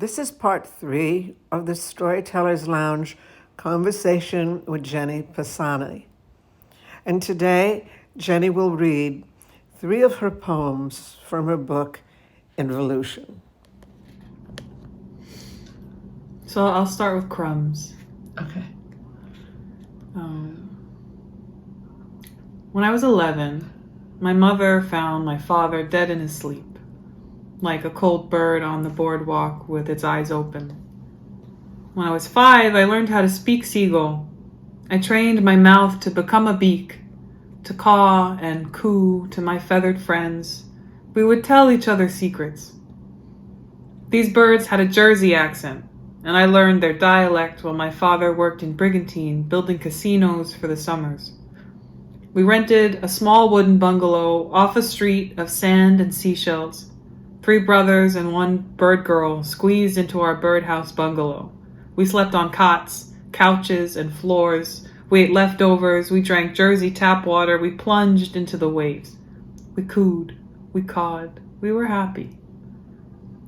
This is part 3 of the Storyteller's Lounge conversation with Jenny Pisani. And today, Jenny will read 3 of her poems from her book, Involution. So I'll start with crumbs. Okay. When I was 11, my mother found my father dead in his sleep, like a cold bird on the boardwalk with its eyes open. When I was 5, I learned how to speak seagull. I trained my mouth to become a beak, to caw and coo to my feathered friends. We would tell each other secrets. These birds had a Jersey accent, and I learned their dialect while my father worked in Brigantine, building casinos for the summers. We rented a small wooden bungalow off a street of sand and seashells. 3 brothers and 1 bird girl squeezed into our birdhouse bungalow. We slept on cots, couches, and floors. We ate leftovers. We drank Jersey tap water. We plunged into the waves. We cooed. We cawed. We were happy.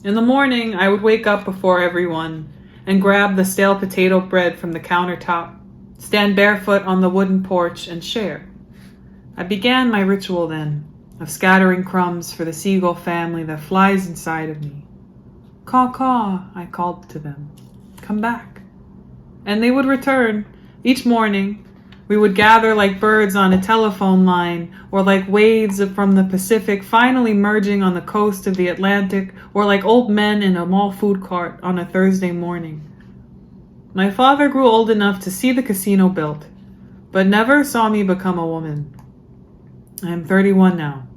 In the morning, I would wake up before everyone and grab the stale potato bread from the countertop, stand barefoot on the wooden porch, and share. I began my ritual then, of scattering crumbs for the seagull family that flies inside of me. Caw, caw, I called to them. Come back. And they would return. Each morning, we would gather like birds on a telephone line, or like waves from the Pacific finally merging on the coast of the Atlantic, or like old men in a mall food cart on a Thursday morning. My father grew old enough to see the casino built, but never saw me become a woman. I am 31 now,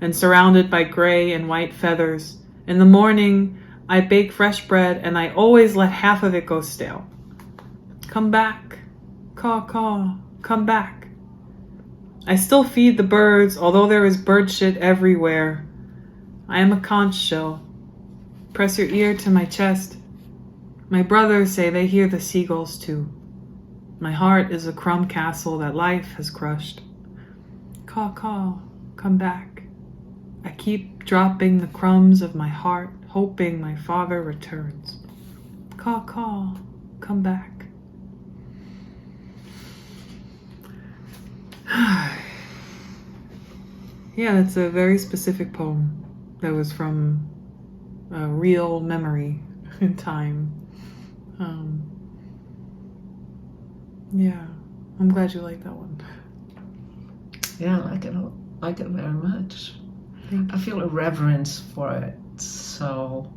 and surrounded by gray and white feathers. In the morning, I bake fresh bread, and I always let half of it go stale. Come back, caw, caw, come back. I still feed the birds, although there is bird shit everywhere. I am a conch shell. Press your ear to my chest. My brothers say they hear the seagulls too. My heart is a crumb castle that life has crushed. Caw, caw, come back. I keep dropping the crumbs of my heart, hoping my father returns. Caw, caw, come back. Yeah, that's a very specific poem that was from a real memory in time. Yeah, I'm glad you like that one. Yeah, I like it very much. I feel a reverence for it. So,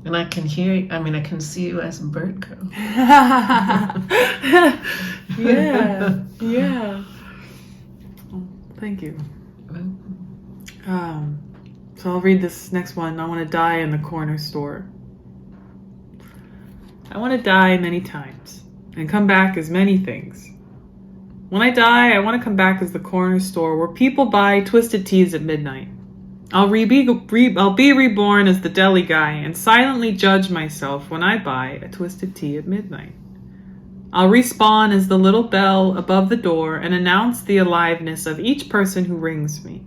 and I can see you as a bird girl. Yeah. Well, thank you. So I'll read this next one. I want to die in the corner store. I want to die many times and come back as many things. When I die, I want to come back as the corner store where people buy twisted teas at midnight. I'll be reborn as the deli guy and silently judge myself when I buy a twisted tea at midnight. I'll respawn as the little bell above the door and announce the aliveness of each person who rings me.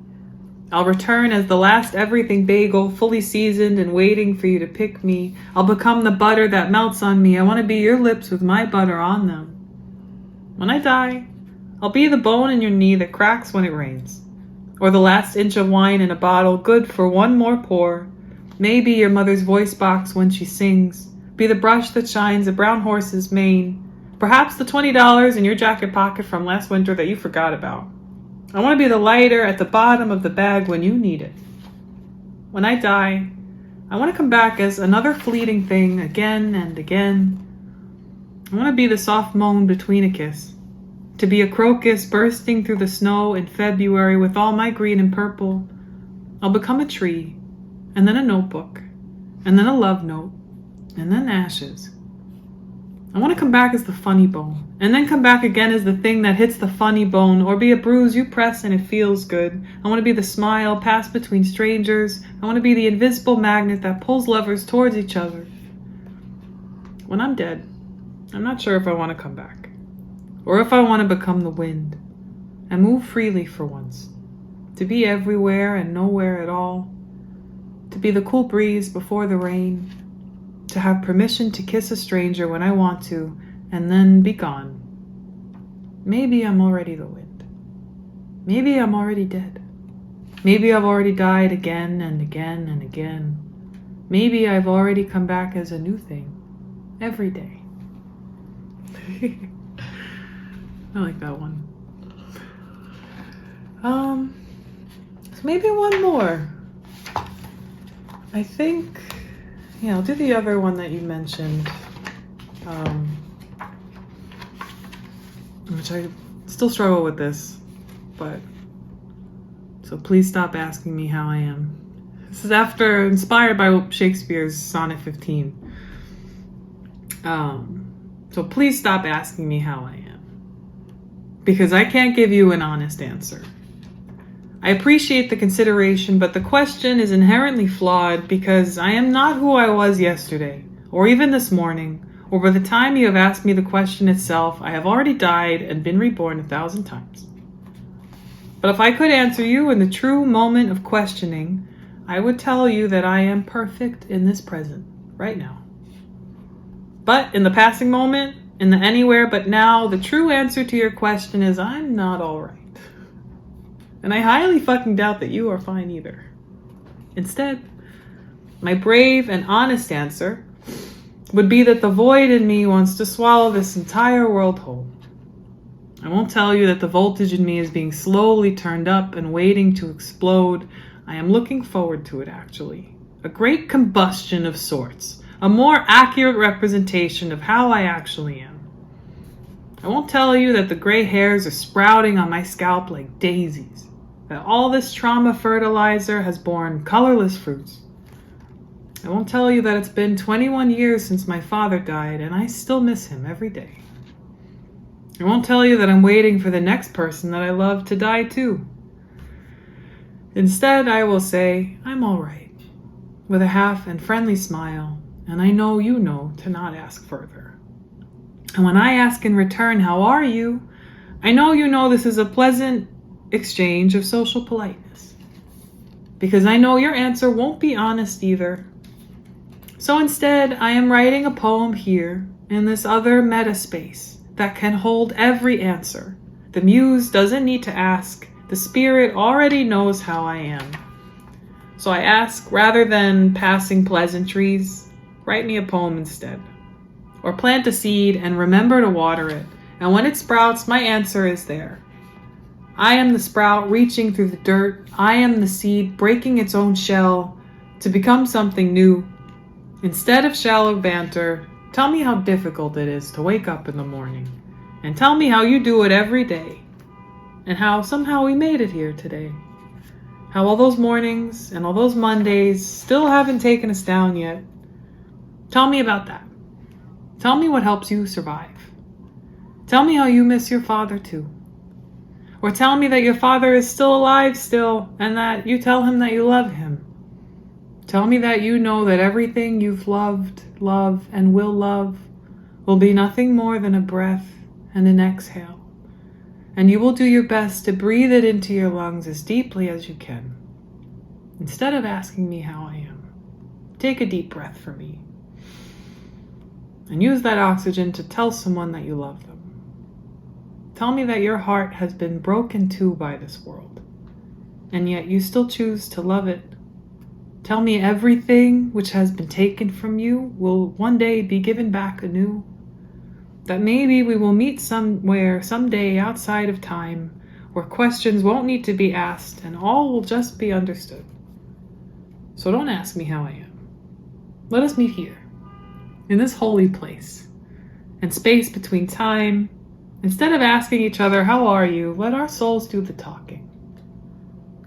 I'll return as the last everything bagel, fully seasoned and waiting for you to pick me. I'll become the butter that melts on me. I want to be your lips with my butter on them. When I die, I'll be the bone in your knee that cracks when it rains, or the last inch of wine in a bottle good for one more pour. Maybe your mother's voice box when she sings, be the brush that shines a brown horse's mane, perhaps the $20 in your jacket pocket from last winter that you forgot about. I want to be the lighter at the bottom of the bag when you need it. When I die, I want to come back as another fleeting thing again and again. I want to be the soft moan between a kiss. To be a crocus bursting through the snow in February with all my green and purple. I'll become a tree, and then a notebook, and then a love note, and then ashes. I want to come back as the funny bone, and then come back again as the thing that hits the funny bone, or be a bruise you press and it feels good. I want to be the smile passed between strangers. I want to be the invisible magnet that pulls lovers towards each other. When I'm dead, I'm not sure if I want to come back. Or if I want to become the wind and move freely for once, to be everywhere and nowhere at all, to be the cool breeze before the rain, to have permission to kiss a stranger when I want to, and then be gone. Maybe I'm already the wind. Maybe I'm already dead. Maybe I've already died again and again and again. Maybe I've already come back as a new thing every day. I like that one. So maybe one more. I think, yeah, I'll do the other one that you mentioned, which I still struggle with this, but so please stop asking me how I am. This is inspired by Shakespeare's Sonnet 15. So please stop asking me how I am, because I can't give you an honest answer. I appreciate the consideration, but the question is inherently flawed because I am not who I was yesterday, or even this morning, or by the time you have asked me the question itself, I have already died and been reborn 1,000 times. But if I could answer you in the true moment of questioning, I would tell you that I am perfect in this present, right now. But in the passing moment, in the anywhere but now, the true answer to your question is I'm not all right. And I highly fucking doubt that you are fine either. Instead, my brave and honest answer would be that the void in me wants to swallow this entire world whole. I won't tell you that the voltage in me is being slowly turned up and waiting to explode. I am looking forward to it, actually. A great combustion of sorts. A more accurate representation of how I actually am. I won't tell you that the gray hairs are sprouting on my scalp like daisies. That all this trauma fertilizer has borne colorless fruits. I won't tell you that it's been 21 years since my father died and I still miss him every day. I won't tell you that I'm waiting for the next person that I love to die too. Instead, I will say, I'm all right, with a half and friendly smile, and I know you know to not ask further. And when I ask in return, how are you? I know you know this is a pleasant exchange of social politeness, because I know your answer won't be honest either. So instead, I am writing a poem here in this other meta space that can hold every answer. The muse doesn't need to ask. The spirit already knows how I am. So I ask, rather than passing pleasantries, write me a poem instead. Or plant a seed and remember to water it. And when it sprouts, my answer is there. I am the sprout reaching through the dirt. I am the seed breaking its own shell to become something new. Instead of shallow banter, tell me how difficult it is to wake up in the morning. And tell me how you do it every day. And how somehow we made it here today. How all those mornings and all those Mondays still haven't taken us down yet. Tell me about that. Tell me what helps you survive. Tell me how you miss your father too. Or tell me that your father is still alive still, and that you tell him that you love him. Tell me that you know that everything you've loved, love, and will be nothing more than a breath and an exhale. And you will do your best to breathe it into your lungs as deeply as you can. Instead of asking me how I am, take a deep breath for me. And use that oxygen to tell someone that you love them. Tell me that your heart has been broken too by this world, and yet you still choose to love it. Tell me everything which has been taken from you will one day be given back anew. That maybe we will meet somewhere, someday outside of time, where questions won't need to be asked and all will just be understood. So don't ask me how I am. Let us meet here, in this holy place, and space between time. Instead of asking each other, how are you, let our souls do the talking.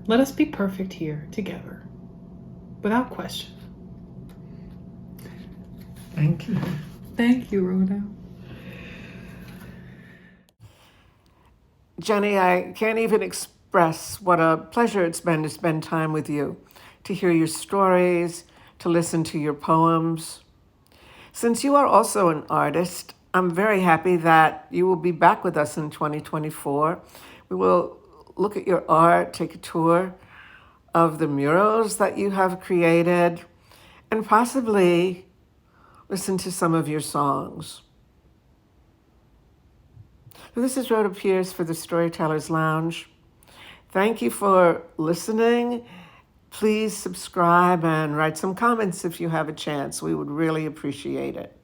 Let us be perfect here together, without question. Thank you. Thank you, Rhoda. Jenny, I can't even express what a pleasure it's been to spend time with you, to hear your stories, to listen to your poems. Since you are also an artist, I'm very happy that you will be back with us in 2024. We will look at your art, take a tour of the murals that you have created, and possibly listen to some of your songs. This is Rhoda Pierce for the Storyteller's Lounge. Thank you for listening. Please subscribe and write some comments if you have a chance. We would really appreciate it.